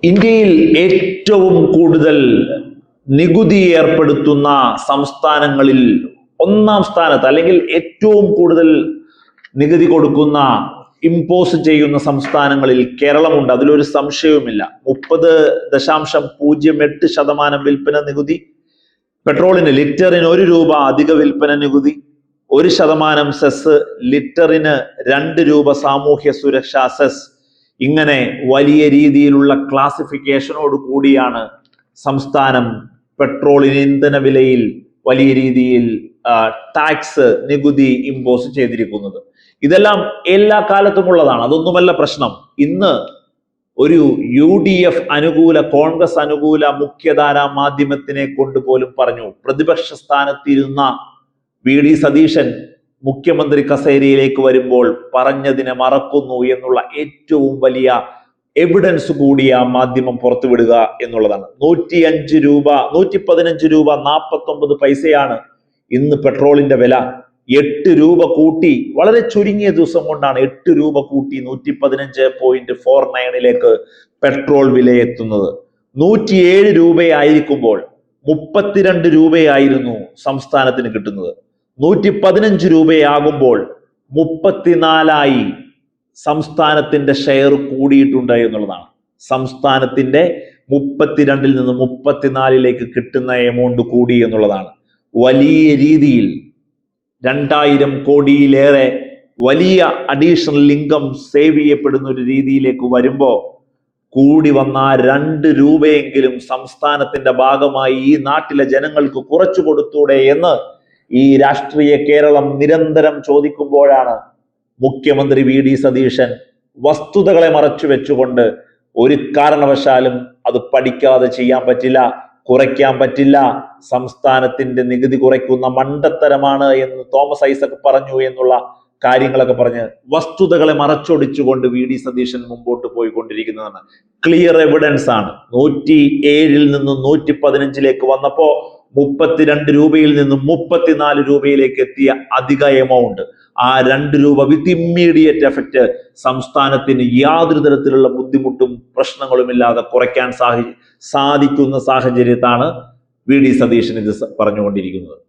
ഇന്ത്യയിൽ ഏറ്റവും കൂടുതൽ നികുതി ഏർപ്പെടുത്തുന്ന സംസ്ഥാനങ്ങളിൽ ഒന്നാം സ്ഥാനത്ത്, അല്ലെങ്കിൽ ഏറ്റവും കൂടുതൽ നികുതി കൊടുക്കുന്ന, ഇമ്പോസ് ചെയ്യുന്ന സംസ്ഥാനങ്ങളിൽ കേരളമുണ്ട്. അതിലൊരു സംശയവുമില്ല. 30.08% വിൽപ്പന നികുതി, പെട്രോളിന് ലിറ്ററിന് 1 രൂപ അധിക വിൽപ്പന നികുതി, 1% സെസ്, ലിറ്ററിന് 2 രൂപ സാമൂഹ്യ സുരക്ഷാ സെസ്. ഇങ്ങനെ വലിയ രീതിയിലുള്ള ക്ലാസിഫിക്കേഷനോട് കൂടിയാണ് സംസ്ഥാനം പെട്രോളിന്, ഇന്ധന വിലയിൽ വലിയ രീതിയിൽ ടാക്സ്, നികുതി ഇമ്പോസ് ചെയ്തിരിക്കുന്നത്. ഇതെല്ലാം എല്ലാ കാലത്തും ഉള്ളതാണ്. അതൊന്നുമല്ല പ്രശ്നം. ഇന്ന് ഒരു UDF അനുകൂല, കോൺഗ്രസ് അനുകൂല മുഖ്യധാരാ മാധ്യമത്തിനെ കൊണ്ട് പോലും പറഞ്ഞു, പ്രതിപക്ഷ സ്ഥാനത്തിരുന്ന VD സതീശൻ മുഖ്യമന്ത്രി കസേരയിലേക്ക് വരുമ്പോൾ പറഞ്ഞതിനെ മറക്കുന്നു എന്നുള്ള ഏറ്റവും വലിയ എവിഡൻസ് കൂടി ആ മാധ്യമം പുറത്തുവിടുക എന്നുള്ളതാണ്. 115 രൂപ 49 പൈസയാണ് ഇന്ന് പെട്രോളിന്റെ വില. 8 രൂപ കൂട്ടി, വളരെ ചുരുങ്ങിയ ദിവസം കൊണ്ടാണ് 8 രൂപ കൂട്ടി 115.49 പെട്രോൾ വില എത്തുന്നത്. 107 രൂപയായിരിക്കുമ്പോൾ 32 രൂപയായിരുന്നു സംസ്ഥാനത്തിന് കിട്ടുന്നത്. 115 രൂപയാകുമ്പോൾ 34 സംസ്ഥാനത്തിന്റെ ഷെയർ കൂടിയിട്ടുണ്ട് എന്നുള്ളതാണ്. സംസ്ഥാനത്തിന്റെ 32-ൽ നിന്ന് 34-ലേക്ക് കിട്ടുന്ന എമൗണ്ട് കൂടി എന്നുള്ളതാണ്. വലിയ രീതിയിൽ 2000 കോടിയിലേറെ വലിയ അഡീഷണൽ ഇൻകം സേവ് ചെയ്യപ്പെടുന്ന ഒരു രീതിയിലേക്ക് വരുമ്പോൾ കൂടി വന്ന 2 രൂപയെങ്കിലും സംസ്ഥാനത്തിന്റെ ഭാഗമായി ഈ നാട്ടിലെ ജനങ്ങൾക്ക് കുറച്ചു കൊടുത്തൂടെ എന്ന് ഈ രാഷ്ട്രീയ കേരളം നിരന്തരം ചോദിക്കുമ്പോഴാണ് മുഖ്യമന്ത്രി VD സതീശൻ വസ്തുതകളെ മറച്ചു വെച്ചുകൊണ്ട് ഒരു കാരണവശാലും അത് പഠിക്കാതെ ചെയ്യാൻ പറ്റില്ല, കുറയ്ക്കാൻ പറ്റില്ല, സംസ്ഥാനത്തിന്റെ നികുതി കുറയ്ക്കുന്ന മണ്ടത്തരമാണ് എന്ന് തോമസ് ഐസക് പറഞ്ഞു എന്നുള്ള കാര്യങ്ങളൊക്കെ പറഞ്ഞ് വസ്തുതകളെ മറച്ചൊടിച്ചുകൊണ്ട് VD സതീശൻ മുമ്പോട്ട് പോയിക്കൊണ്ടിരിക്കുന്നതാണ്. ക്ലിയർ എവിഡൻസ് ആണ്. 107-ൽ നിന്നും 115-ലേക്ക് വന്നപ്പോ 32 രൂപയിൽ നിന്നും 34 രൂപയിലേക്ക് എത്തിയ അധിക എമൗണ്ട്, ആ 2 രൂപ വിത്ത് ഇമ്മീഡിയറ്റ് എഫക്റ്റ് സംസ്ഥാനത്തിന് യാതൊരു തരത്തിലുള്ള ബുദ്ധിമുട്ടും പ്രശ്നങ്ങളും ഇല്ലാതെ കുറയ്ക്കാൻ സാധിക്കുന്ന സാഹചര്യത്താണ് VD സതീശൻ ഇത് പറഞ്ഞുകൊണ്ടിരിക്കുന്നത്.